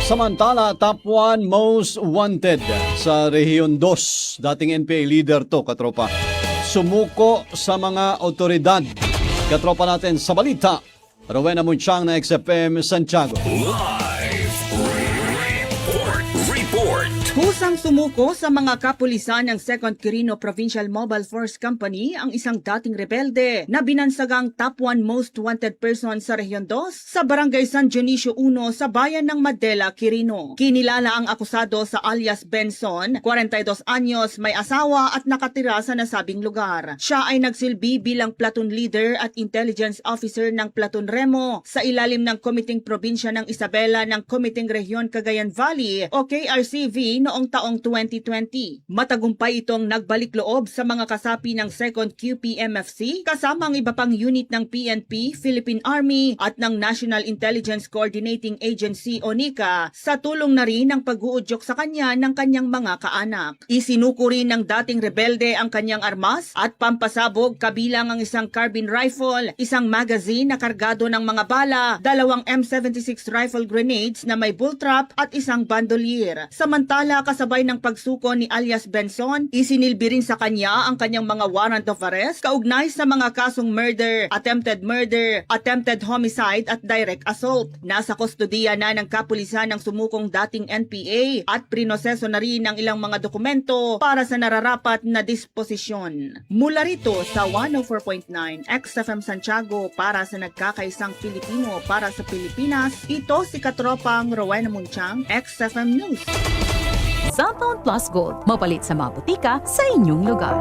Samantala, top 1 most wanted sa Rehiyon 2. Dating NPA leader to, katropa. Sumuko sa mga otoridad. Katropa natin sa balita. Rowena Munchang na XFM Santiago. Report. Husang sumuko sa mga kapulisan ng 2nd Quirino Provincial Mobile Force Company ang isang dating rebelde na binansagang top 1 most wanted person sa Rehiyon 2 sa Barangay San Dionisio 1 sa bayan ng Madela, Quirino. Kinilala ang akusado sa alias Benson, 42 anyos, may asawa at nakatira sa nasabing lugar. Siya ay nagsilbi bilang platoon leader at intelligence officer ng Platoon Remo sa ilalim ng Komiting Probinsya ng Isabela ng Komiting Rehiyon Cagayan Valley o KRCV noong taong 2020. Matagumpay itong nagbalik loob sa mga kasapi ng 2nd QPMFC kasama ang iba pang unit ng PNP, Philippine Army at ng National Intelligence Coordinating Agency o NICA sa tulong na rin ng pag-uudyok sa kanya ng kanyang mga kaanak. Isinuko rin ng dating rebelde ang kanyang armas at pampasabog kabilang ang isang carbine rifle, isang magazine na kargado ng mga bala, 2 M76 rifle grenades na may bull trap at isang bandolier. Samantala, kasabay ng pagsuko ni alias Benson, isinilbi rin sa kanya ang kanyang mga warrant of arrest kaugnay sa mga kasong murder, attempted homicide at direct assault. Nasa kustodiya na ng kapulisan ng sumukong dating NPA at prinoseso na rin ang ilang mga dokumento para sa nararapat na disposisyon. Mula rito sa 104.9 XFM Santiago para sa nagkakaisang Pilipino para sa Pilipinas, ito si Katropang Rowena Munchang, XFM News. Cellphone Plus Gold. Mapalit sa mga butika sa inyong lugar.